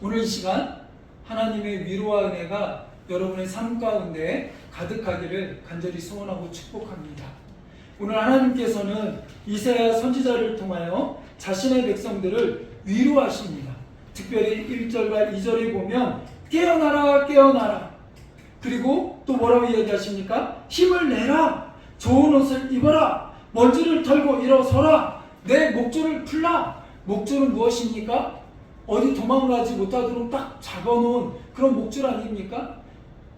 오늘 이 시간 하나님의 위로와 은혜가 여러분의 삶 가운데 가득하기를 간절히 소원하고 축복합니다. 오늘 하나님께서는 이사야 선지자를 통하여 자신의 백성들을 위로하십니다. 특별히 1절과 2절에 보면 깨어나라 깨어나라, 그리고 또 뭐라고 이야기하십니까? 힘을 내라, 좋은 옷을 입어라, 먼지를 털고 일어서라, 내 목줄을 풀라. 목줄은 무엇입니까? 어디 도망가지 못하도록 딱 잡아놓은 그런 목줄 아닙니까?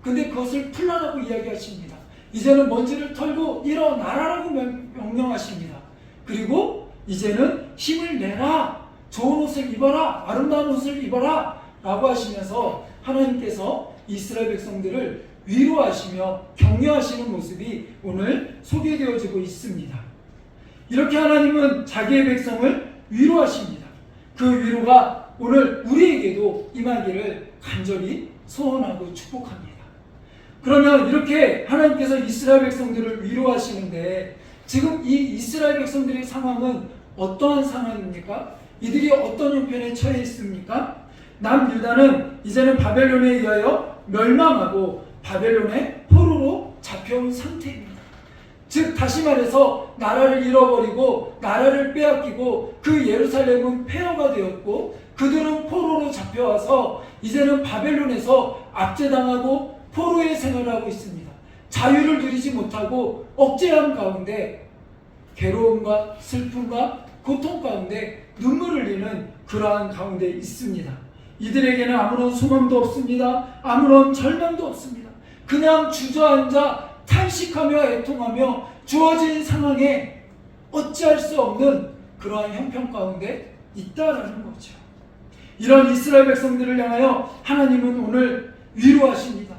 근데 그것을 풀라라고 이야기하십니다. 이제는 먼지를 털고 일어나라라고 명령하십니다. 그리고 이제는 힘을 내라, 좋은 옷을 입어라, 아름다운 옷을 입어라 라고 하시면서 하나님께서 이스라엘 백성들을 위로하시며 격려하시는 모습이 오늘 소개되어지고 있습니다. 이렇게 하나님은 자기의 백성을 위로하십니다. 그 위로가 오늘 우리에게도 임하기를 간절히 소원하고 축복합니다. 그러면 이렇게 하나님께서 이스라엘 백성들을 위로하시는데 지금 이 이스라엘 백성들의 상황은 어떠한 상황입니까? 이들이 어떤 형편에 처해 있습니까? 남유다는 이제는 바벨론에 의하여 멸망하고 바벨론의 포로로 잡혀온 상태입니다. 즉 다시 말해서 나라를 잃어버리고 나라를 빼앗기고 그 예루살렘은 폐허가 되었고 그들은 포로로 잡혀와서 이제는 바벨론에서 압제당하고 포로의 생활을 하고 있습니다. 자유를 누리지 못하고 억제함 가운데 괴로움과 슬픔과 고통 가운데 눈물을 흘리는 그러한 가운데 있습니다. 이들에게는 아무런 소망도 없습니다. 아무런 절망도 없습니다. 그냥 주저앉아 탄식하며 애통하며 주어진 상황에 어찌할 수 없는 그러한 형편 가운데 있다라는 거죠. 이런 이스라엘 백성들을 향하여 하나님은 오늘 위로하십니다.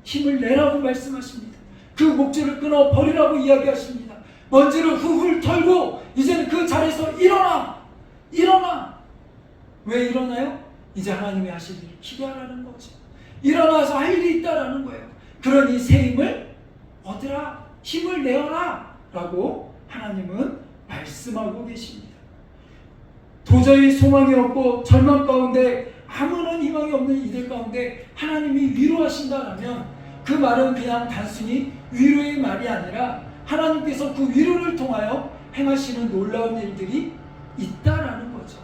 힘을 내라고 말씀하십니다. 그 목줄을 끊어 버리라고 이야기하십니다. 먼지를 훌훌 털고 이제는 그 자리에서 일어나! 일어나! 왜 일어나요? 이제 하나님이 하실 일을 기대하라는 거죠. 일어나서 할 일이 있다라는 거예요. 그러니 새 힘을 얻으라, 힘을 내어라 라고 하나님은 말씀하고 계십니다. 도저히 소망이 없고 절망 가운데 아무런 희망이 없는 이들 가운데 하나님이 위로하신다라면 그 말은 그냥 단순히 위로의 말이 아니라 하나님께서 그 위로를 통하여 행하시는 놀라운 일들이 있다라는 거죠.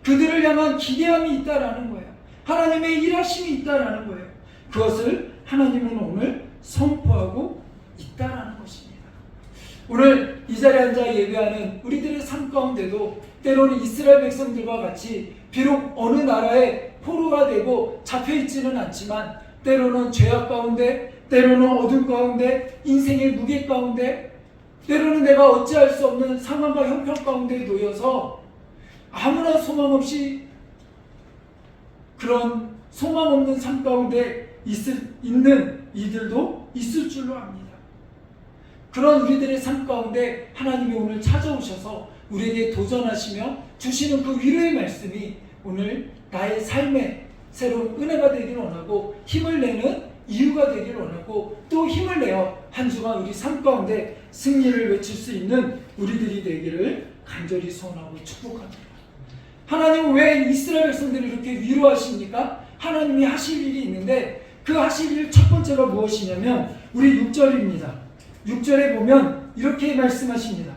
그들을 향한 기대함이 있다라는 거예요. 하나님의 일하심이 있다라는 거예요. 그것을 하나님은 오늘 선포하고 있다라는 것입니다. 오늘 이 자리에 앉아 예배하는 우리들의 삶 가운데도 때로는 이스라엘 백성들과 같이 비록 어느 나라에 포로가 되고 잡혀있지는 않지만 때로는 죄악 가운데, 때로는 어둠 가운데, 인생의 무게 가운데, 때로는 내가 어찌할 수 없는 상황과 형편 가운데 놓여서 아무나 소망 없이 그런 소망 없는 삶 가운데 있는 이들도 있을 줄로 압니다. 그런 우리들의 삶 가운데 하나님이 오늘 찾아오셔서 우리에게 도전하시며 주시는 그 위로의 말씀이 오늘 나의 삶에 새로운 은혜가 되기를 원하고 힘을 내는 이유가 되기를 원하고 또 힘을 내어 한 주간 우리 삶 가운데 승리를 외칠 수 있는 우리들이 되기를 간절히 소원하고 축복합니다. 하나님은 왜 이스라엘 백성들을 이렇게 위로하십니까? 하나님이 하실 일이 있는데 그 하실 일 첫 번째가 무엇이냐면 우리 6절입니다. 6절에 보면 이렇게 말씀하십니다.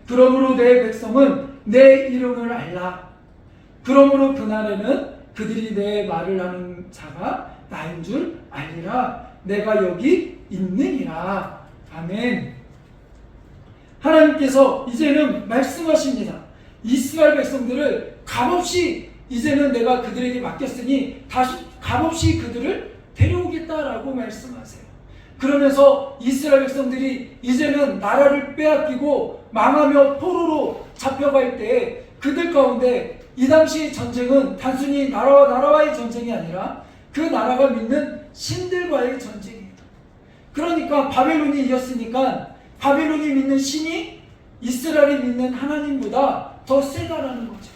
그러므로 내 백성은 내 이름을 알라. 그러므로 그날에는 그들이 내 말을 하는 자가 나인 줄 알리라. 내가 여기 있느니라. 아멘. 하나님께서 이제는 말씀하십니다. 이스라엘 백성들을 값없이 이제는 내가 그들에게 맡겼으니 다시 값없이 그들을 데려오겠다라고 말씀하세요. 그러면서 이스라엘 백성들이 이제는 나라를 빼앗기고 망하며 포로로 잡혀갈 때 그들 가운데 이 당시 전쟁은 단순히 나라와의 전쟁이 아니라 그 나라가 믿는 신들과의 전쟁이에요. 그러니까 바벨론이 이겼으니까 바벨론이 믿는 신이 이스라엘이 믿는 하나님보다 더 세다라는 거죠.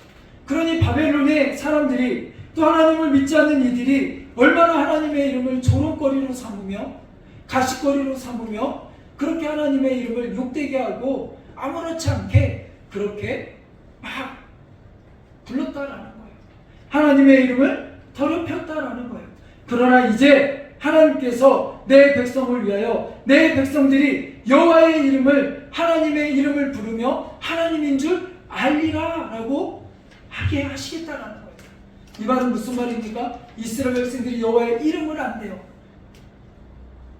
그러니 바벨론의 사람들이 또 하나님을 믿지 않는 이들이 얼마나 하나님의 이름을 조롱거리로 삼으며 가십거리로 삼으며 그렇게 하나님의 이름을 욕되게 하고 아무렇지 않게 그렇게 막 불렀다라는 거예요. 하나님의 이름을 더럽혔다라는 거예요. 그러나 이제 하나님께서 내 백성을 위하여 내 백성들이 여호와의 이름을 하나님의 이름을 부르며 하나님인 줄 알리라 라고 하게 하시겠다라는 거예요. 이 말은 무슨 말입니까? 이스라엘 백성들이 여호와의 이름을 안대요.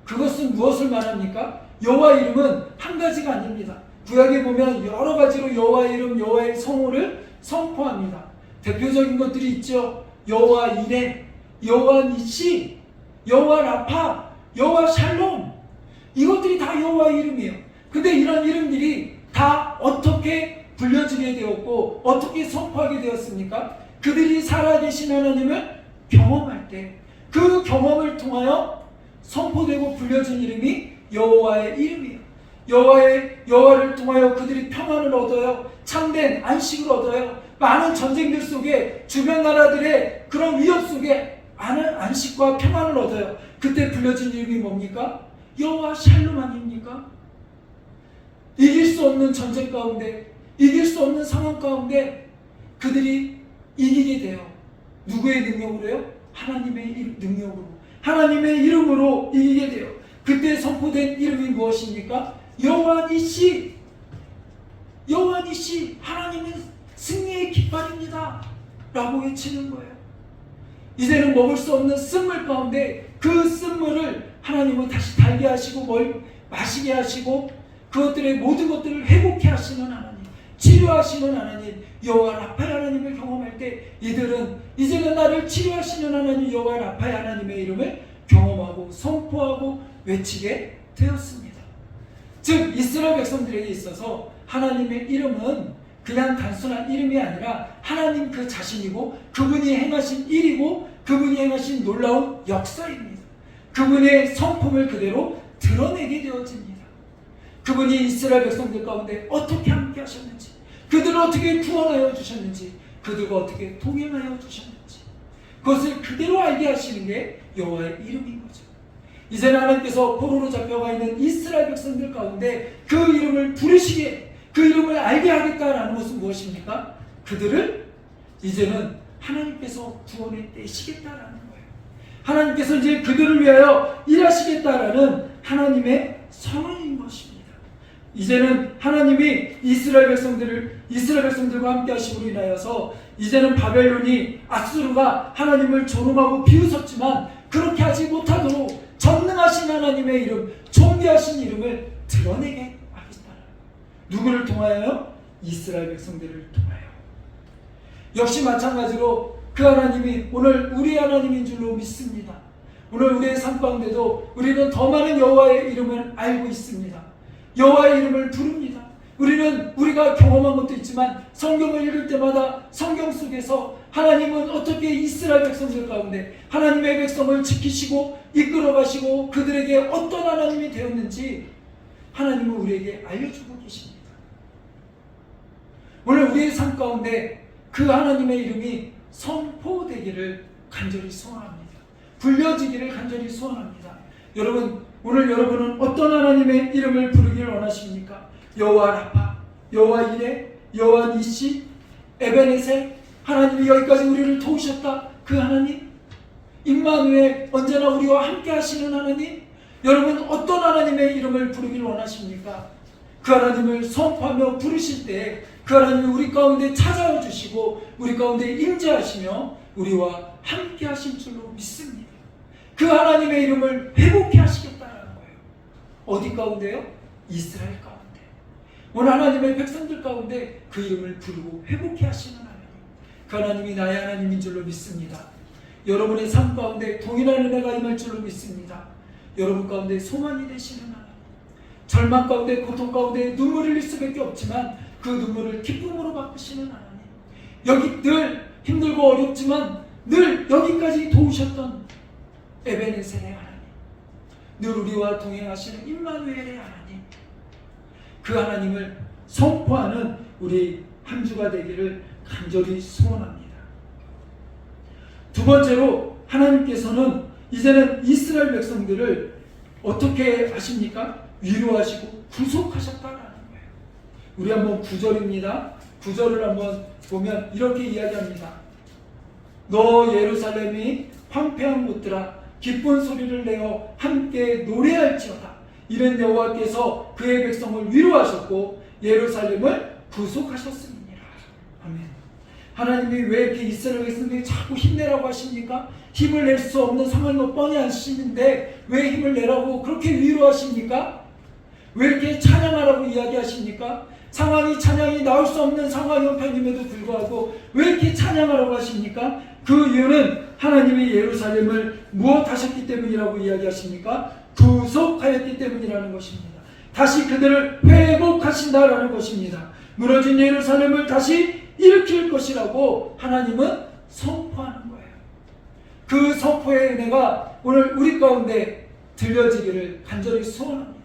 그것은 무엇을 말합니까? 여호와 이름은 한 가지가 아닙니다. 구약에 보면 여러 가지로 여호와의 이름, 여호와의 성호를 선포합니다. 대표적인 것들이 있죠. 여호와 이레, 여호와 니시, 여호와 라파, 여호와 샬롬. 이것들이 다 여호와의 이름이에요. 근데 이런 이름들이 다 어떻게 불려지게 되었고 어떻게 선포하게 되었습니까? 그들이 살아계신 하나님을 경험할 때 그 경험을 통하여 선포되고 불려진 이름이 여호와의 이름이에요. 여호와를 통하여 그들이 평안을 얻어요. 참된 안식을 얻어요. 많은 전쟁들 속에 주변 나라들의 그런 위협 속에 안식과 평안을 얻어요. 그때 불려진 이름이 뭡니까? 여호와 샬롬 아닙니까? 이길 수 없는 전쟁 가운데, 이길 수 없는 상황 가운데 그들이 이기게 돼요. 누구의 능력으로요? 하나님의 능력으로, 하나님의 이름으로 이기게 돼요. 그때 선포된 이름이 무엇입니까? 여호와 니시, 여호와 니시, 하나님은 승리의 깃발입니다 라고 외치는 거예요. 이제는 먹을 수 없는 쓴물 가운데 그 쓴물을 하나님은 다시 달게 하시고 마시게 하시고 그것들의 모든 것들을 회복케 하시는 하나님, 치료하시는 하나님, 여호와 라파의 하나님을 경험할 때 이들은 이제는 나를 치료하시는 하나님 여호와 라파의 하나님의 이름을 경험하고 선포하고 외치게 되었습니다. 즉 이스라엘 백성들에게 있어서 하나님의 이름은 그냥 단순한 이름이 아니라 하나님 그 자신이고 그분이 행하신 일이고 그분이 행하신 놀라운 역사입니다. 그분의 성품을 그대로 드러내게 되어집니다. 그분이 이스라엘 백성들 가운데 어떻게 함께 하셨는지, 그들을 어떻게 구원하여 주셨는지, 그들과 어떻게 동행하여 주셨는지 그것을 그대로 알게 하시는 게 여호와의 이름인 거죠. 이제는 하나님께서 포로로 잡혀가 있는 이스라엘 백성들 가운데 그 이름을 부르시게, 그 이름을 알게 하겠다라는 것은 무엇입니까? 그들을 이제는 하나님께서 구원해 내시겠다라는 거예요. 하나님께서 이제 그들을 위하여 일하시겠다라는 하나님의 선언인 것입니다. 이제는 하나님이 이스라엘 백성들과 함께 하심으로 인하여서 이제는 바벨론이, 아수르가 하나님을 조롱하고 비웃었지만 그렇게 하지 못하도록 전능하신 하나님의 이름, 존귀하신 이름을 드러내게 하겠다. 누구를 통하여요? 이스라엘 백성들을 통하여. 역시 마찬가지로 그 하나님이 오늘 우리 하나님인 줄로 믿습니다. 오늘 우리의 삶 가운데도 우리는 더 많은 여호와의 이름을 알고 있습니다. 여호와의 이름을 부릅니다. 우리는 우리가 경험한 것도 있지만 성경을 읽을 때마다 성경 속에서 하나님은 어떻게 이스라엘 백성들 가운데 하나님의 백성을 지키시고 이끌어 가시고 그들에게 어떤 하나님이 되었는지 하나님은 우리에게 알려주고 계십니다. 오늘 우리의 삶 가운데 그 하나님의 이름이 선포되기를 간절히 소원합니다. 불려지기를 간절히 소원합니다. 여러분, 오늘 여러분은 어떤 하나님의 이름을 부르기를 원하십니까? 여호와 라파, 여호와 이레, 여호와 니시, 에베네셀, 하나님이 여기까지 우리를 도우셨다 그 하나님, 임마누엘, 언제나 우리와 함께 하시는 하나님. 여러분 어떤 하나님의 이름을 부르기를 원하십니까? 그 하나님을 선포하며 부르실 때 그 하나님이 우리 가운데 찾아와 주시고 우리 가운데 임재하시며 우리와 함께 하실 줄로 믿습니다. 그 하나님의 이름을 회복케 하시겠다는 거예요. 어디 가운데요? 이스라엘 가운데. 오늘 하나님의 백성들 가운데 그 이름을 부르고 회복케 하시는 하나님, 그 하나님이 나의 하나님인 줄로 믿습니다. 여러분의 삶 가운데 동일한 은혜가 임할 줄로 믿습니다. 여러분 가운데 소망이 되시는 하나님, 절망 가운데 고통 가운데 눈물을 흘릴 수밖에 없지만 그 눈물을 기쁨으로 바꾸시는 하나님, 여기 늘 힘들고 어렵지만 늘 여기까지 도우셨던 에베네셀의 하나님, 늘 우리와 동행하시는 임마누엘의 하나님, 그 하나님을 선포하는 우리 한 주가 되기를 간절히 소원합니다. 두 번째로 하나님께서는 이제는 이스라엘 백성들을 어떻게 하십니까? 위로하시고 구속하셨다라는 거예요. 우리 한번 9절입니다. 9절을 한번 보면 이렇게 이야기합니다. 너 예루살렘이 황폐한 곳들아 기쁜 소리를 내어 함께 노래할지어다. 이는 여호와께서 그의 백성을 위로하셨고 예루살렘을 구속하셨음이니라. 아멘. 하나님이 왜 이렇게 이스라엘 백성들이 자꾸 힘내라고 하십니까? 힘을 낼 수 없는 상황이 뻔히 아시는데 왜 힘을 내라고 그렇게 위로하십니까? 왜 이렇게 찬양하라고 이야기하십니까? 찬양이 나올 수 없는 상황 형편임에도 불구하고 왜 이렇게 찬양하라고 하십니까? 그 이유는 하나님이 예루살렘을 무엇하셨기 때문이라고 이야기하십니까? 구속하였기 때문이라는 것입니다. 다시 그들을 회복하신다라는 것입니다. 무너진 예루살렘을 다시 일으킬 것이라고 하나님은 선포하는 거예요. 그 선포의 은혜가 오늘 우리 가운데 들려지기를 간절히 소원합니다.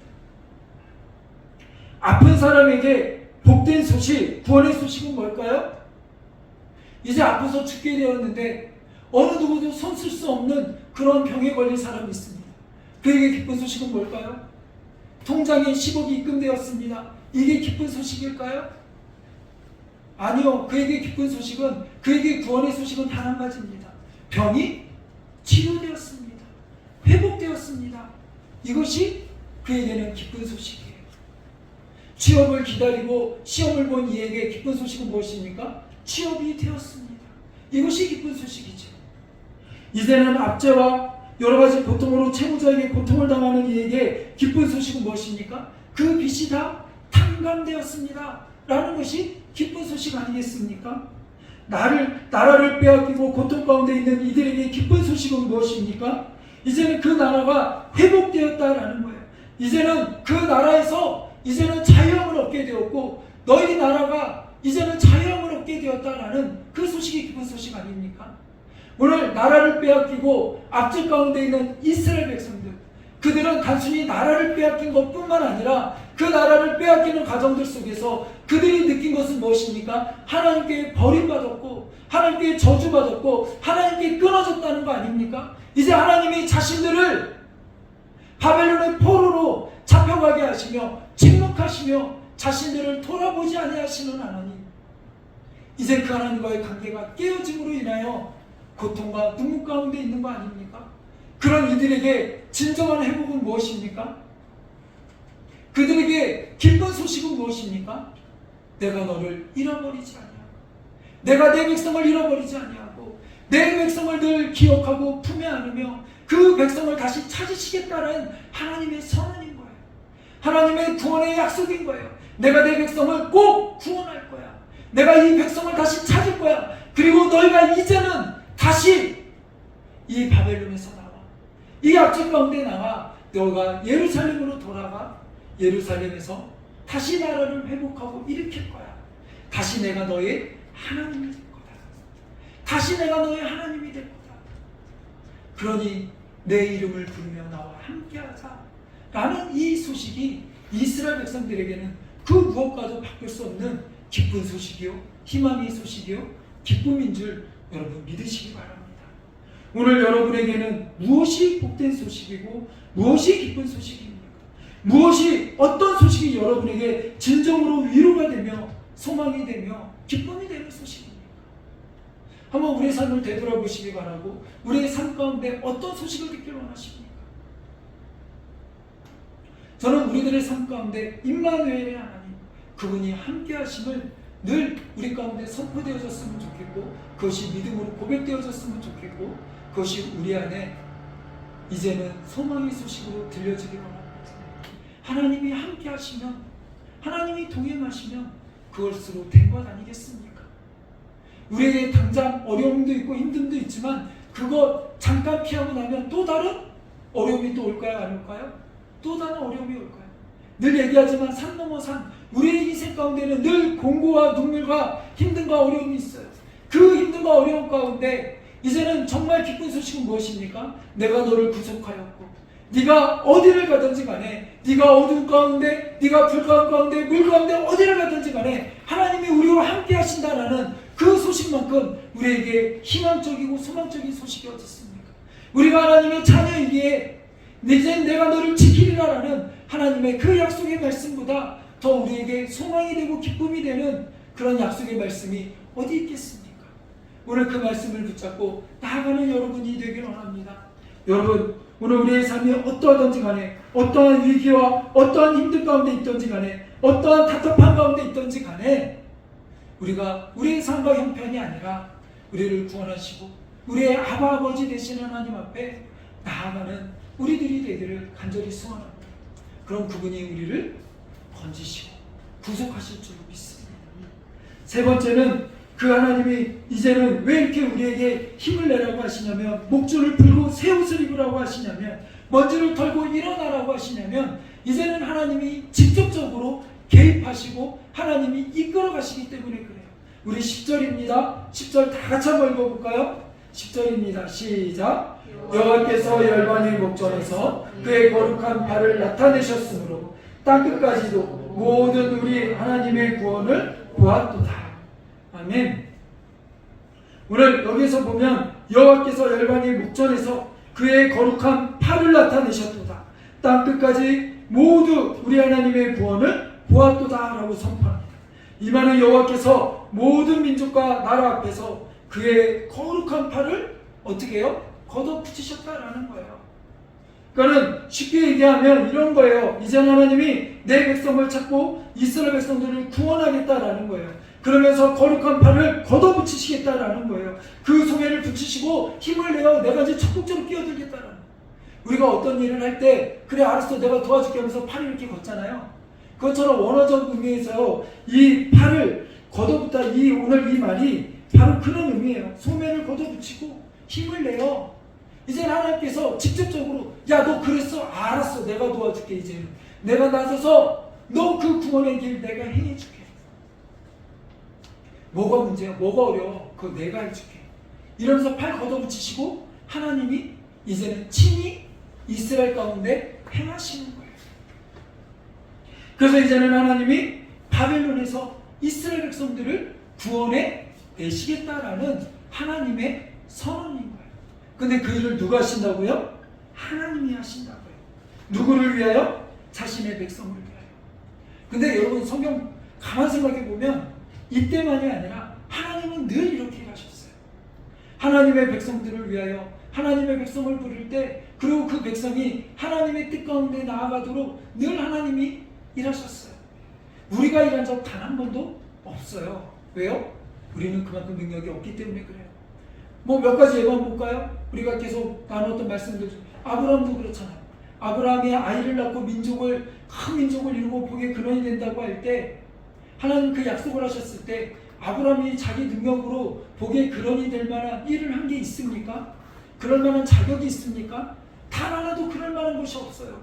아픈 사람에게 복된 소식, 구원의 소식은 뭘까요? 이제 아파서 죽게 되었는데 어느 누구도 손 쓸 수 없는 그런 병에 걸린 사람이 있습니다. 그에게 기쁜 소식은 뭘까요? 통장에 10억이 입금되었습니다. 이게 기쁜 소식일까요? 아니요. 그에게 기쁜 소식은, 그에게 구원의 소식은 단 한 가지입니다. 병이 치료되었습니다. 회복되었습니다. 이것이 그에게는 기쁜 소식이에요. 취업을 기다리고 시험을 본 이에게 기쁜 소식은 무엇입니까? 취업이 되었습니다. 이것이 기쁜 소식이죠. 이제는 압제와 여러 가지 고통으로 채무자에게 고통을 당하는 이에게 기쁜 소식은 무엇입니까? 그 빚이 다 탕감되었습니다. 라는 것이 기쁜 소식 아니겠습니까? 나라를 빼앗기고 고통 가운데 있는 이들에게 기쁜 소식은 무엇입니까? 이제는 그 나라가 회복되었다라는 거예요. 이제는 그 나라에서 이제는 자유함을 얻게 되었고 너희 나라가 이제는 자유함을 얻게 되었다라는 그 소식이 기쁜 소식 아닙니까? 오늘 나라를 빼앗기고 압제 가운데 있는 이스라엘 백성들, 그들은 단순히 나라를 빼앗긴 것뿐만 아니라 그 나라를 빼앗기는 과정들 속에서 그들이 느낀 것은 무엇입니까? 하나님께 버림받았고 하나님께 저주받았고 하나님께 끊어졌다는 거 아닙니까? 이제 하나님이 자신들을 바벨론의 포로로 잡혀가게 하시며 침묵하시며 자신들을 돌아보지 아니하시는 하나님, 이제 그 하나님과의 관계가 깨어짐으로 인하여 고통과 눈물 가운데 있는 거 아닙니까? 그런 이들에게 진정한 회복은 무엇입니까? 그들에게 기쁜 소식은 무엇입니까? 내가 너를 잃어버리지 아니하고 내가 내 백성을 잃어버리지 아니하고 내 백성을 늘 기억하고 품에 안으며 그 백성을 다시 찾으시겠다는 하나님의 선언인 거예요. 하나님의 구원의 약속인 거예요. 내가 내 백성을 꼭 구원할 거야. 내가 이 백성을 다시 찾을 거야. 그리고 너희가 이제는 다시 이 바벨론에서 나와, 이 압제 가운데 나와 너가 예루살렘으로 돌아가 예루살렘에서 다시 나라를 회복하고 일으킬 거야. 다시 내가 너의 하나님이 될 거다. 다시 내가 너의 하나님이 될 거다. 그러니 내 이름을 부르며 나와 함께하자 라는 이 소식이 이스라엘 백성들에게는 그 무엇과도 바꿀 수 없는 기쁜 소식이요, 희망의 소식이요, 기쁨인 줄 여러분 믿으시기 바랍니다. 오늘 여러분에게는 무엇이 복된 소식이고 무엇이 기쁜 소식입니까? 무엇이, 어떤 소식이 여러분에게 진정으로 위로가 되며 소망이 되며 기쁨이 되는 소식입니까? 한번 우리의 삶을 되돌아보시기 바라고, 우리의 삶 가운데 어떤 소식을 듣기를 원하십니까? 저는 우리들의 삶 가운데 임마누엘의 하나님, 그분이 함께 하심을 늘 우리 가운데 선포되어졌으면 좋겠고, 그것이 믿음으로 고백되어졌으면 좋겠고, 그것이 우리 안에 이제는 소망의 소식으로 들려지기를 원합니다. 하나님이 함께 하시면, 하나님이 동행하시면 그것으로 된 것 아니겠습니까? 우리에게 당장 어려움도 있고 힘듦도 있지만 그것 잠깐 피하고 나면 또 다른 어려움이 또 올까요? 안 올까요? 또 다른 어려움이 올까요? 늘 얘기하지만 산 넘어 산, 우리의 인생 가운데는 늘 공고와 눈물과 힘듦과 어려움이 있어요. 그 힘듦과 어려움 가운데 이제는 정말 기쁜 소식은 무엇입니까? 내가 너를 구속하였고 네가 어디를 가든지 간에, 네가 어두운 가운데, 네가 불가운 가운데, 물 가운데 어디를 가든지 간에 하나님이 우리와 함께 하신다라는 그 소식만큼 우리에게 희망적이고 소망적인 소식이 어디 있습니까? 우리가 하나님의 자녀이기에 이제 내가 너를 지키리라라는 하나님의 그 약속의 말씀보다 더 우리에게 소망이 되고 기쁨이 되는 그런 약속의 말씀이 어디 있겠습니까? 오늘 그 말씀을 붙잡고 나아가는 여러분이 되길 원합니다. 여러분, 오늘 우리의 삶이 어떠하든지 간에, 어떠한 위기와 어떠한 힘든 가운데 있든지 간에, 어떠한 답답한 가운데 있든지 간에, 우리가 우리의 삶과 형편이 아니라 우리를 구원하시고 우리의 아버지 되시는 하나님 앞에 나아가는 우리들이 되기를 간절히 소원합니다. 그럼 그분이 우리를 건지시고 구속하실 줄 믿습니다. 세 번째는 그 하나님이 이제는 왜 이렇게 우리에게 힘을 내라고 하시냐면, 목줄을 풀고 새 옷을 입으라고 하시냐면, 먼지를 털고 일어나라고 하시냐면, 이제는 하나님이 직접적으로 개입하시고 하나님이 이끌어 가시기 때문에 그래요. 우리 10절입니다. 10절 다 같이 한번 읽어볼까요? 10절입니다. 시작. 여호와께서 열방의 목전에서 그의 거룩한 발을 나타내셨으므로 땅끝까지도 모든 우리 하나님의 구원을 보았도다. 아멘. 오늘 여기서 보면 여호와께서 열방의 목전에서 그의 거룩한 팔을 나타내셨도다. 땅끝까지 모두 우리 하나님의 구원을 보았도다 라고 선포합니다. 이 말은 여호와께서 모든 민족과 나라 앞에서 그의 거룩한 팔을 어떻게 해요? 걷어붙이셨다라는 거예요. 그러니까 쉽게 얘기하면 이런 거예요. 이제 하나님이 내 백성을 찾고 이스라엘 백성들을 구원하겠다라는 거예요. 그러면서 거룩한 팔을 걷어붙이시겠다라는 거예요. 그 소매를 붙이시고 힘을 내어 내가 이제 적극적으로 끼어들겠다라는 거예요. 우리가 어떤 일을 할 때 그래 알았어 내가 도와줄게 하면서 팔을 이렇게 걷잖아요. 그것처럼 원어적 의미에서 이 팔을 걷어붙다, 오늘 이 말이 바로 그런 의미예요. 소매를 걷어붙이고 힘을 내요. 이제 하나님께서 직접적으로 야 너 그랬어? 알았어 내가 도와줄게. 이제 내가 나서서 너 그 구원의 길 내가 행해줄게. 뭐가 문제야? 뭐가 어려워? 그거 내가 해줄게. 이러면서 팔 걷어붙이시고 하나님이 이제는 친히 이스라엘 가운데 행하시는 거예요. 그래서 이제는 하나님이 바벨론에서 이스라엘 백성들을 구원해 내시겠다라는 하나님의 선언인 거예요. 근데 그 일을 누가 하신다고요? 하나님이 하신다고요. 누구를 위하여? 자신의 백성을 위하여. 근데 여러분 성경 가만 생각해 보면 이때만이 아니라 하나님은 늘 이렇게 하셨어요. 하나님의 백성들을 위하여 하나님의 백성을 부를 때, 그리고 그 백성이 하나님의 뜻 가운데 나아가도록 늘 하나님이 일하셨어요. 우리가 일한 적 단 한 번도 없어요. 왜요? 우리는 그만큼 능력이 없기 때문에 그래요. 뭐 몇 가지 예만 볼까요? 우리가 계속 나눴던 말씀들, 아브라함도 그렇잖아요. 아브라함이 아이를 낳고 큰 민족을 이루고 복의 근원이 된다고 할 때, 하나님 그 약속을 하셨을 때 아브라함이 자기 능력으로 복의 근원이 될 만한 일을 한 게 있습니까? 그럴 만한 자격이 있습니까? 단 하나도 그럴 만한 것이 없어요.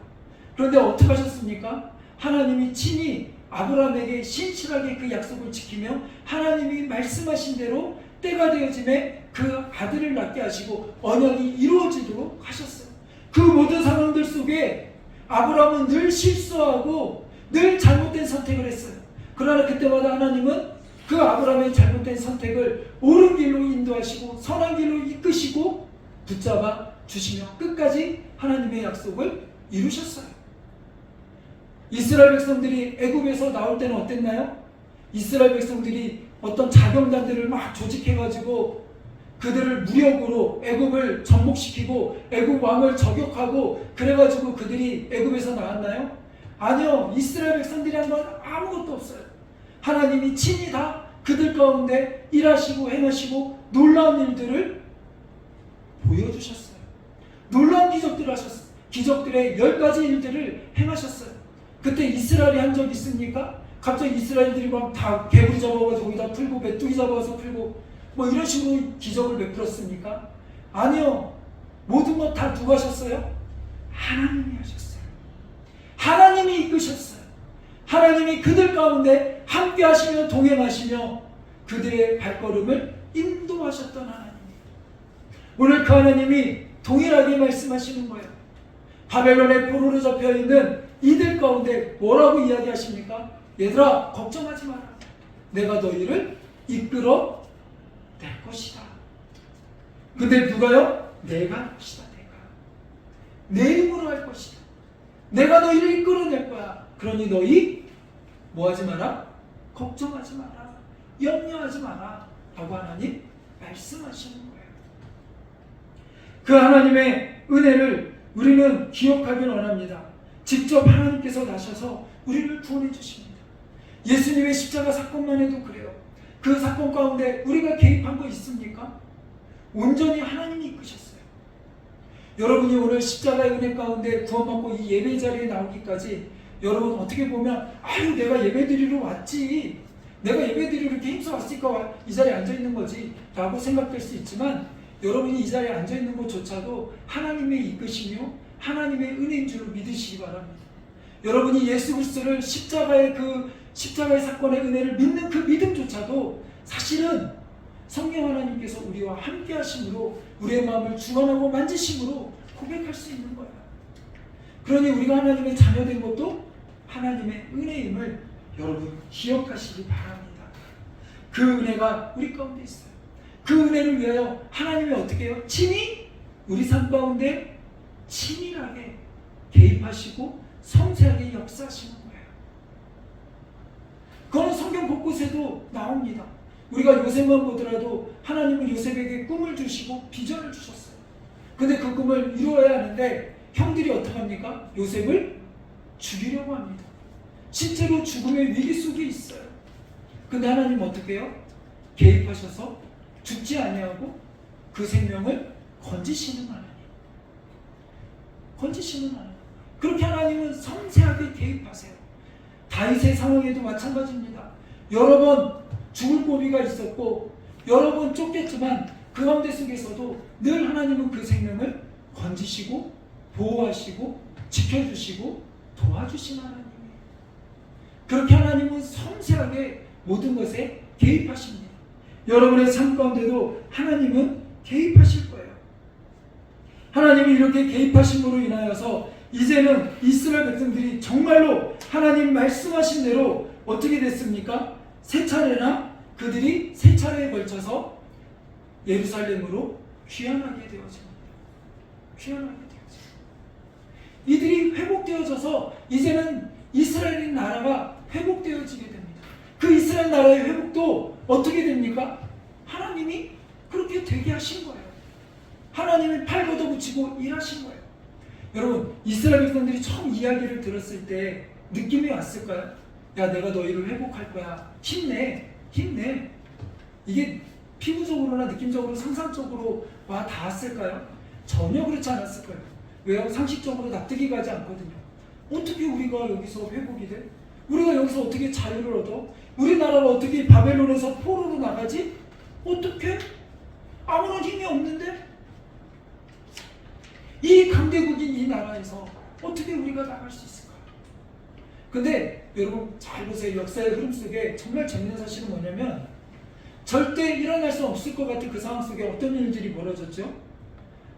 그런데 어떻게 하셨습니까? 하나님이 친히 아브라함에게 신실하게 그 약속을 지키며 하나님이 말씀하신 대로 때가 되어짐에 그 아들을 낳게 하시고 언약이 이루어지도록 하셨어요. 그 모든 상황들 속에 아브라함은 늘 실수하고 늘 잘못된 선택을 했어요. 그러나 그때마다 하나님은 그 아브라함의 잘못된 선택을 옳은 길로 인도하시고 선한 길로 이끄시고 붙잡아 주시며 끝까지 하나님의 약속을 이루셨어요. 이스라엘 백성들이 애굽에서 나올 때는 어땠나요? 이스라엘 백성들이 어떤 자경단들을 막 조직해가지고 그들을 무력으로 애굽을 정복시키고 애굽 왕을 저격하고 그래가지고 그들이 애굽에서 나왔나요? 아니요. 이스라엘 백성들이 한 건 아무것도 없어요. 하나님이 친히 다 그들 가운데 일하시고 행하시고 놀라운 일들을 보여주셨어요. 놀라운 기적들을 하셨어요. 기적들의 10가지 일들을 행하셨어요. 그때 이스라엘이 한 적 있습니까? 갑자기 이스라엘들이 막 다 개구리 잡아가지고 거기다 풀고 메뚜기 잡아서 풀고 뭐 이런 식으로 기적을 베풀었습니까? 아니요. 모든 것 다 누가 하셨어요? 하나님이 하셨어요. 하나님이 이끄셨어요. 하나님이 그들 가운데 함께 하시며 동행하시며 그들의 발걸음을 인도하셨던 하나님입니다. 오늘 그 하나님이 동일하게 말씀하시는 거예요. 바벨론의 포로로 잡혀있는 이들 가운데 뭐라고 이야기하십니까? 얘들아 걱정하지 마라. 내가 너희를 이끌어 낼 것이다. 근데 누가요? 내가 할 것이다. 내 힘으로 할 것이다. 내가 너희를 이끌어낼 거야. 그러니 너희 뭐 하지 마라? 걱정하지 마라. 염려하지 마라. 라고 하나님 말씀하시는 거예요. 그 하나님의 은혜를 우리는 기억하길 원합니다. 직접 하나님께서 나셔서 우리를 구원해 주십니다. 예수님의 십자가 사건만 해도 그래요. 그 사건 가운데 우리가 개입한 거 있습니까? 온전히 하나님이 이끄셨어요. 여러분이 오늘 십자가의 은혜 가운데 구원받고 이 예배 자리에 나오기까지 여러분 어떻게 보면 아유 내가 예배 드리러 왔지, 내가 예배 드리러 이렇게 힘써 왔으니까 이 자리에 앉아있는 거지 라고 생각될 수 있지만, 여러분이 이 자리에 앉아있는 것조차도 하나님의 이끄시며 하나님의 은혜인 줄 믿으시기 바랍니다. 여러분이 예수 그리스도를 십자가의 사건의 은혜를 믿는 그 믿음조차도 사실은 성령 하나님께서 우리와 함께 하심으로, 우리의 마음을 주관하고 만지심으로 고백할 수 있는 거예요. 그러니 우리가 하나님의 자녀된 것도 하나님의 은혜임을 여러분 기억하시기 바랍니다. 그 은혜가 우리 가운데 있어요. 그 은혜를 위하여 하나님이 어떻게 해요? 친히 우리 삶 가운데 친밀하게 개입하시고 섬세하게 역사하시는 거예요. 그건 성경 곳곳에도 나옵니다. 우리가 요셉만 보더라도 하나님은 요셉에게 꿈을 주시고 비전을 주셨어요. 근데 그 꿈을 이루어야 하는데 형들이 어떻게 합니까? 요셉을 죽이려고 합니다. 실제로 죽음의 위기 속에 있어요. 근데 하나님 어떻게 해요? 개입하셔서 죽지 아니하고 그 생명을 건지시는 하나님. 건지시는 하나님. 그렇게 하나님은 섬세하게 개입하세요. 다윗의 상황에도 마찬가지입니다. 여러 번 죽을 고비가 있었고 여러 번 쫓겼지만 그 가운데 속에서도 늘 하나님은 그 생명을 건지시고 보호하시고 지켜주시고 도와주신 하나님이에요. 그렇게 하나님은 섬세하게 모든 것에 개입하십니다. 여러분의 삶 가운데도 하나님은 개입하실 거예요. 하나님이 이렇게 개입하심으로 인하여서 이제는 이스라엘 백성들이 정말로 하나님 말씀하신 대로 어떻게 됐습니까? 세 차례나 그들이 세 차례에 걸쳐서 예루살렘으로 귀환하게 되어집니다. 귀환하게 되어집니다. 이들이 회복되어져서 이제는 이스라엘 나라가 회복되어지게 됩니다. 그 이스라엘 나라의 회복도 어떻게 됩니까? 하나님이 그렇게 되게 하신 거예요. 하나님이 팔 걷어붙이고 일하신 거예요. 여러분, 이스라엘 백성들이 처음 이야기를 들었을 때 느낌이 왔을까요? 야, 내가 너희를 회복할 거야. 힘내. 힘내. 이게 피부적으로나 느낌적으로 상상적으로 와 닿았을까요? 전혀 그렇지 않았을 거예요. 왜요? 상식적으로 납득이 가지 않거든요. 어떻게 우리가 여기서 회복이 돼? 우리가 여기서 어떻게 자유를 얻어? 우리나라가 어떻게 바벨론에서 포로로 나가지? 어떻게? 아무런 힘이 없는데? 이 강대국인 이 나라에서 어떻게 우리가 나갈 수 있을까? 근데 여러분 잘 보세요. 역사의 흐름 속에 정말 재밌는 사실은 뭐냐면 절대 일어날 수 없을 것 같은 그 상황 속에 어떤 일들이 벌어졌죠?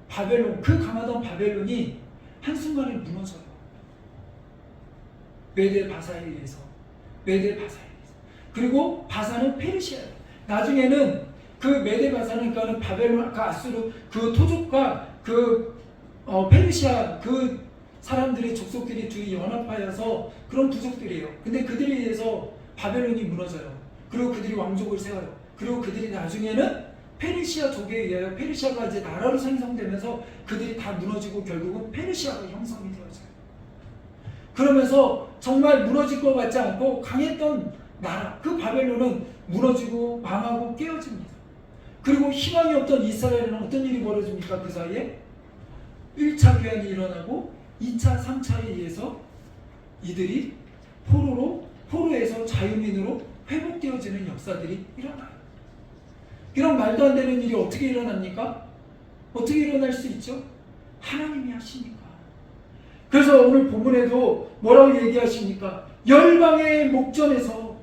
바벨론, 그 강하던 바벨론이 한순간에 무너져요. 메데 바사에 의해서. 메데 바사에 의해서. 그리고 바사는 페르시아예요. 나중에는 그 메데 바사는 그러니까 바벨론, 그 아수르, 그 토족과 그 페르시아 그 사람들의 족속들이 둘이 연합하여서 그런 부족들이에요. 근데 그들에 의해서 바벨론이 무너져요. 그리고 그들이 왕족을 세워요. 그리고 그들이 나중에는 페르시아족에 의하여 페르시아가 이제 나라로 생성되면서 그들이 다 무너지고 결국은 페르시아가 형성이 되어져요. 그러면서 정말 무너질 것 같지 않고 강했던 나라, 그 바벨론은 무너지고 망하고 깨어집니다. 그리고 희망이 없던 이스라엘은 어떤 일이 벌어집니까? 그 사이에 1차 귀환이 일어나고 2차, 3차에 의해서 이들이 포로에서 자유민으로 회복되어지는 역사들이 일어나요. 이런 말도 안 되는 일이 어떻게 일어납니까? 어떻게 일어날 수 있죠? 하나님이 하시니까. 그래서 오늘 본문에도 뭐라고 얘기하십니까? 열방의 목전에서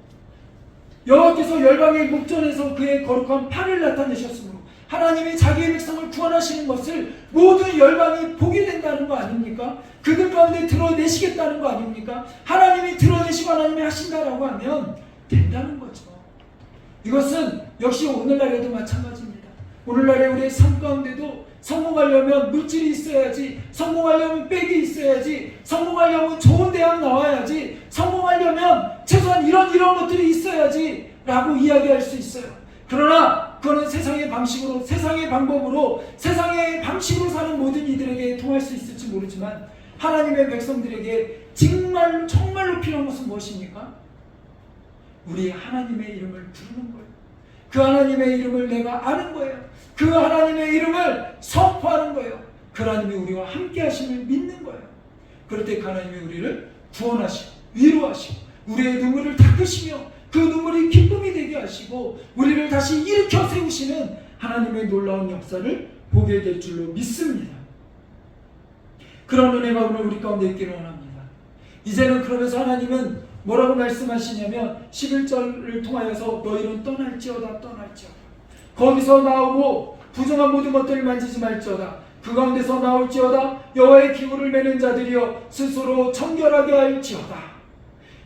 여호와께서 열방의 목전에서 그의 거룩한 팔을 나타내셨으므로 하나님이 자기의 백성을 구원하시는 것을 모든 열방이 보게 된다는 거 아닙니까? 그들 가운데 드러내시겠다는 거 아닙니까? 하나님이 드러내시고 하나님이 하신다라고 하면 된다는 거죠. 이것은 역시 오늘날에도 마찬가지입니다. 오늘날에 우리의 삶 가운데도 성공하려면 물질이 있어야지, 성공하려면 백이 있어야지, 성공하려면 좋은 대학 나와야지, 성공하려면 최소한 이런 것들이 있어야지 라고 이야기할 수 있어요. 그러나 그거는 세상의 방식으로, 세상의 방법으로, 세상의 방식으로 사는 모든 이들에게 통할 수 있을지 모르지만 하나님의 백성들에게 정말로 필요한 것은 무엇입니까? 우리 하나님의 이름을 부르는 거예요. 그 하나님의 이름을 내가 아는 거예요. 그 하나님의 이름을 선포하는 거예요. 그 하나님이 우리와 함께 하심을 믿는 거예요. 그럴 때 그 하나님이 우리를 구원하시고 위로하시고 우리의 눈물을 닦으시며 그 눈물이 기쁨이 되게 하시고 우리를 다시 일으켜 세우시는 하나님의 놀라운 역사를 보게 될 줄로 믿습니다. 그런 은혜가 오늘 우리 가운데 있기를 원합니다. 이제는 그러면서 하나님은 뭐라고 말씀하시냐면 11절을 통하여서 너희는 떠날지어다. 거기서 나오고 부정한 모든 것들을 만지지 말지어다. 그 가운데서 나올지어다. 여호와의 기구를 매는 자들이여 스스로 청결하게 할지어다.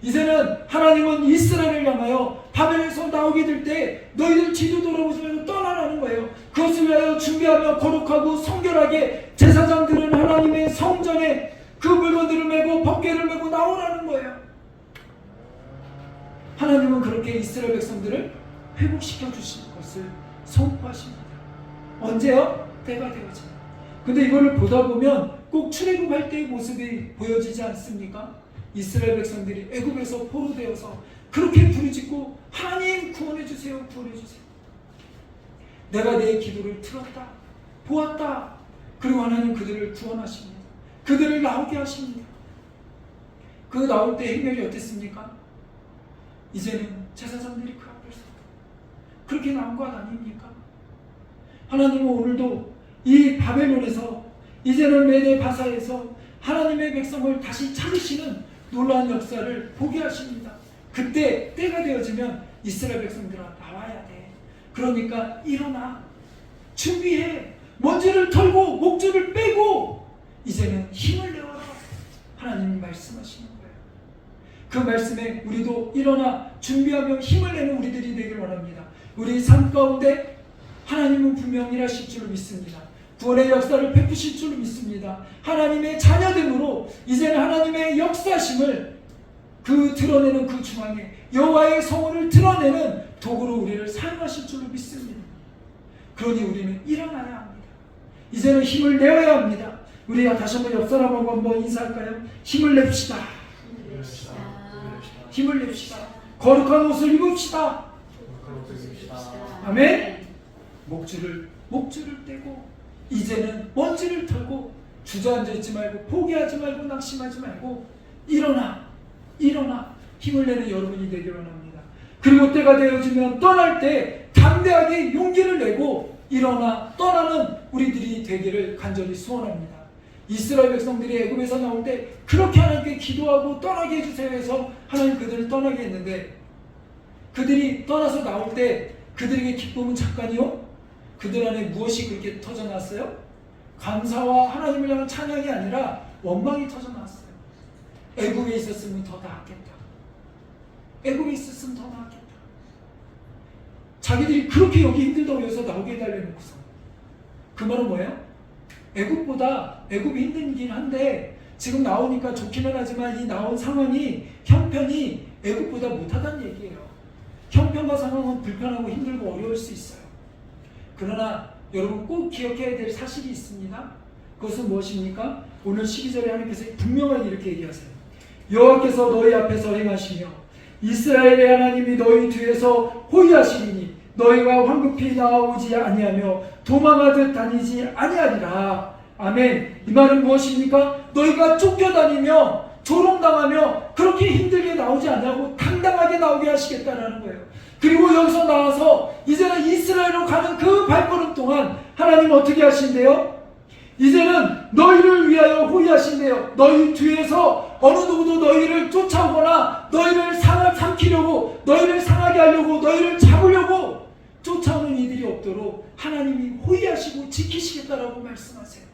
이제는 하나님은 이스라엘을 향하여 바벨에서 나오게 될 때 너희들 뒤도 돌아보지 말고 떠나라는 거예요. 그것을 위하여 준비하며 거룩하고 성결하게 제사장들은 하나님의 성전에 그 물건들을 메고 법궤를 메고 나오라는 거예요. 하나님은 그렇게 이스라엘 백성들을 회복시켜 주실 것을 선포하십니다. 언제요? 때가 되어집니다. 근데 이거를 보다 보면 꼭 출애굽할 때의 모습이 보여지지 않습니까? 이스라엘 백성들이 애굽에서 포로되어서 그렇게 부르짖고 하나님 구원해 주세요, 구원해 주세요. 내가 내 기도를 들었다, 보았다. 그리고 하나님 그들을 구원하십니다. 그들을 나오게 하십니다. 그 나올 때 행렬이 어땠습니까? 이제는 제사장들이 그 앞에서 그렇게 나온 것 아닙니까? 하나님은 오늘도 이 바벨론에서 이제는 메대 바사에서 하나님의 백성을 다시 찾으시는 놀라운 역사를 보게 하십니다. 그때 때가 되어지면 이스라엘 백성들아 나와야 돼. 그러니까 일어나 준비해. 먼지를 털고 목줄을 빼고 이제는 힘을 내어라. 하나님이 말씀하시는 거예요. 그 말씀에 우리도 일어나 준비하며 힘을 내는 우리들이 되길 원합니다. 우리 삶 가운데 하나님은 분명히 일하실 줄로 믿습니다. 구원의 역사를 베푸실 줄로 믿습니다. 하나님의 자녀됨으로 이제는 하나님의 역사심을 드러내는 그 중앙에 여호와의 성을 드러내는 도구로 우리를 사용하실 줄로 믿습니다. 그러니 우리는 일어나야 합니다. 이제는 힘을 내어야 합니다. 우리 다시 한번 옆 사람하고 한번 인사할까요? 힘을 냅시다. 힘을 냅시다. 거룩한 옷을 입읍시다. 아멘. 목줄을 떼고 이제는 먼지를 털고 주저앉아 있지 말고 포기하지 말고 낙심하지 말고 일어나 힘을 내는 여러분이 되길 원합니다. 그리고 때가 되어지면 떠날 때 담대하게 용기를 내고 일어나 떠나는 우리들이 되기를 간절히 소원합니다. 이스라엘 백성들이 애굽에서 나올 때 그렇게 하나님께 기도하고 떠나게 해주세요 해서 하나님 그들을 떠나게 했는데 그들이 떠나서 나올 때 그들에게 기쁨은 잠깐이요? 그들 안에 무엇이 그렇게 터져나왔어요? 감사와 하나님을 향한 찬양이 아니라 원망이 터져나왔어요. 애굽에 있었으면 더 나았겠다. 애굽에 있었으면 더 나았겠다. 자기들이 그렇게 여기 힘들다고 해서 나오게 해달래놓고서 그 말은 뭐예요? 애굽이 힘들긴 한데 지금 나오니까 좋기는 하지만 이 나온 상황이 형편이 애굽보다 못하다는 얘기예요. 형편과 상황은 불편하고 힘들고 어려울 수 있어요. 그러나 여러분 꼭 기억해야 될 사실이 있습니다. 그것은 무엇입니까? 오늘 12절에 하나님께서 분명하게 이렇게 얘기하세요. 여호와께서 너희 앞에서 행하시며 이스라엘의 하나님이 너희 뒤에서 호위하시리니 너희가 황급히 나오지 아니하며 도망하듯 다니지 아니하리라. 아멘. 이 말은 무엇입니까? 너희가 쫓겨다니며 조롱당하며 그렇게 힘들게 나오지 않냐고 당당하게 나오게 하시겠다라는 거예요. 그리고 여기서 나와서 이제는 이스라엘로 가는 그 발걸음 동안 하나님 어떻게 하신대요? 이제는 너희를 위하여 호위하신대요. 너희 뒤에서 어느 누구도 너희를 쫓아오거나 너희를 삼키려고 너희를 상하게 하려고 너희를 잡으려고 쫓아오는 이들이 없도록 하나님이 호위하시고 지키시겠다라고 말씀하세요.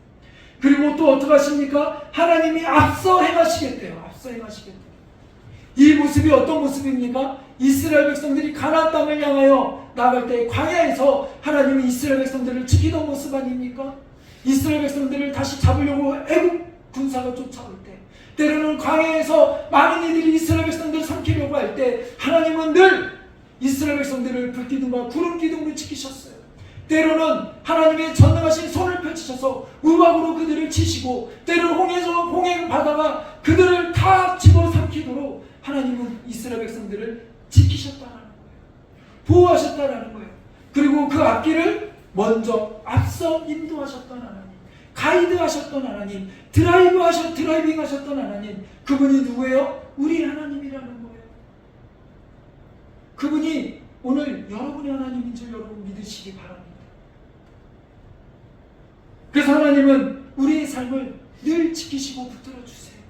그리고 또 어떻게 하십니까? 하나님이 앞서 행하시겠대요. 앞서 행하시겠대요. 이 모습이 어떤 모습입니까? 이스라엘 백성들이 가나안 땅을 향하여 나갈 때 광야에서 하나님이 이스라엘 백성들을 지키던 모습 아닙니까? 이스라엘 백성들을 다시 잡으려고 애국 군사가 쫓아올 때 때로는 광야에서 많은 이들이 이스라엘 백성들을 삼키려고 할 때 하나님은 늘 이스라엘 백성들을 불기둥과 구름기둥으로 지키셨어요. 때로는 하나님의 전능하신 손을 펼치셔서 우박으로 그들을 치시고, 때로는 홍해 바다가 그들을 다 집어삼키도록 하나님은 이스라엘 백성들을 지키셨다는 거예요. 보호하셨다는 거예요. 그리고 그 앞길을 먼저 앞서 인도하셨던 하나님, 가이드하셨던 하나님, 드라이빙하셨던 하나님, 그분이 누구예요? 우리 하나님이라는 거예요. 그분이 오늘 여러분의 하나님인 줄 여러분 믿으시기 바랍니다. 그래서 하나님은 우리의 삶을 늘 지키시고 붙들어주세요.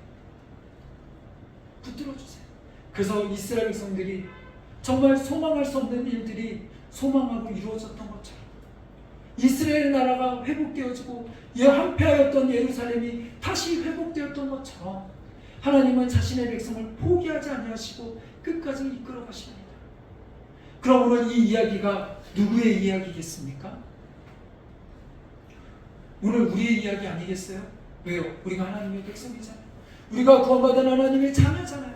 붙들어주세요. 그래서 이스라엘 백성들이 정말 소망할 수 없는 일들이 소망하고 이루어졌던 것처럼, 이스라엘 나라가 회복되어지고 한패하였던 예루살렘이 다시 회복되었던 것처럼, 하나님은 자신의 백성을 포기하지 아니하시고 끝까지 이끌어 가십니다. 그럼 오늘 이 이야기가 누구의 이야기겠습니까? 오늘 우리의 이야기 아니겠어요? 왜요? 우리가 하나님의 백성이잖아요. 우리가 구원받은 하나님의 자녀잖아요.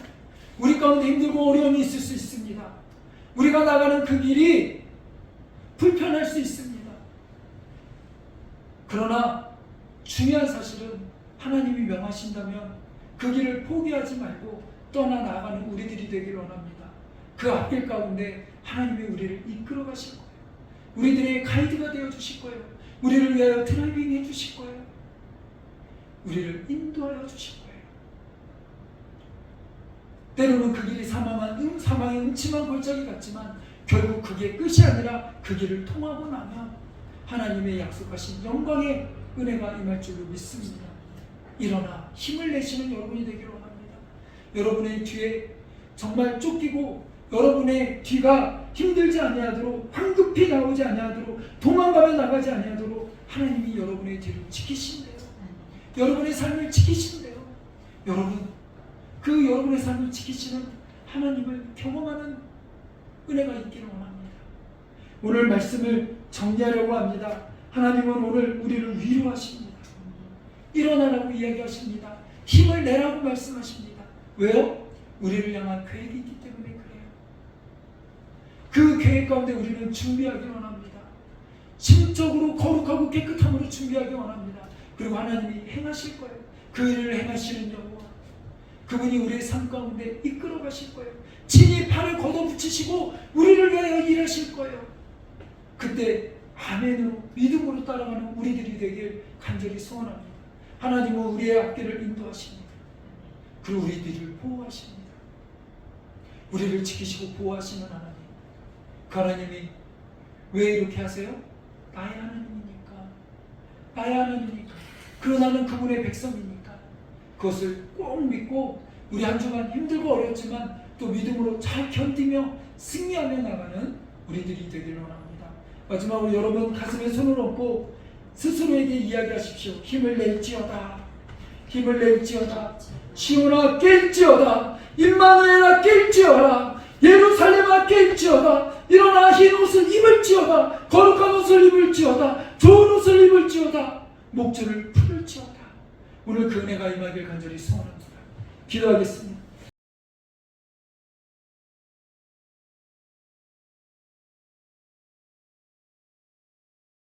우리 가운데 힘들고 어려움이 있을 수 있습니다. 우리가 나가는 그 길이 불편할 수 있습니다. 그러나 중요한 사실은 하나님이 명하신다면 그 길을 포기하지 말고 떠나 나가는 우리들이 되길 원합니다. 그 앞길 가운데 하나님이 우리를 이끌어 가실 거예요. 우리들의 가이드가 되어 주실 거예요. 우리를 위하여 드라이빙 해 주실 거예요. 우리를 인도하여 주실 거예요. 때로는 그 길이 사망의 음침한 골짜기 같지만 결국 그게 끝이 아니라 그 길을 통하고 나면 하나님의 약속하신 영광의 은혜가 임할 줄로 믿습니다. 일어나 힘을 내시는 여러분이 되기를 원합니다. 여러분의 뒤에 정말 쫓기고 여러분의 뒤가 힘들지 아니하도록, 황급히 나오지 아니하도록, 도망가며 나가지 아니하도록 하나님이 여러분의 뒤를 지키신대요. 여러분의 삶을 지키신대요. 여러분, 그 여러분의 삶을 지키시는 하나님을 경험하는 은혜가 있기를 원합니다. 오늘 말씀을 정리하려고 합니다. 하나님은 오늘 우리를 위로하십니다. 일어나라고 이야기하십니다. 힘을 내라고 말씀하십니다. 왜요? 우리를 향한 계획이 있기 때문에 그래요. 그 계획 가운데 우리는 준비하기 원합니다. 심적으로 거룩하고 깨끗함으로 준비하기 원합니다. 그리고 하나님이 행하실 거예요. 그 일을 행하시는 여호와, 그분이 우리의 삶 가운데 이끌어 가실 거예요. 친히 팔을 걷어붙이시고 우리를 위하여 일하실 거예요. 그때 아멘으로 믿음으로 따라가는 우리들이 되길 간절히 소원합니다. 하나님은 우리의 앞길을 인도하십니다. 그리고 우리들을 보호하십니다. 우리를 지키시고 보호하시는 하나님, 그 하나님이 왜 이렇게 하세요? 나의 하나님이니까, 나의 하나님이니까, 그리고 나는 그분의 백성이니까, 그것을 꼭 믿고 우리 한 주간 힘들고 어렵지만 또 믿음으로 잘 견디며 승리하며 나가는 우리들이 되기를 원합니다. 마지막으로 여러분 가슴에 손을 얹고 스스로에게 이야기하십시오. 힘을 낼지어다, 힘을 낼지어다, 시온아 깰지어다, 임마누엘아 깰지어다, 예루살렘아 깰지어다, 일어나 흰 옷을 입을지어다, 거룩한 옷을 입을지어다, 좋은 옷을 입을지어다, 목줄을 풀을지어다. 오늘 그 은혜가 임하길 간절히 소원합니다. 기도하겠습니다.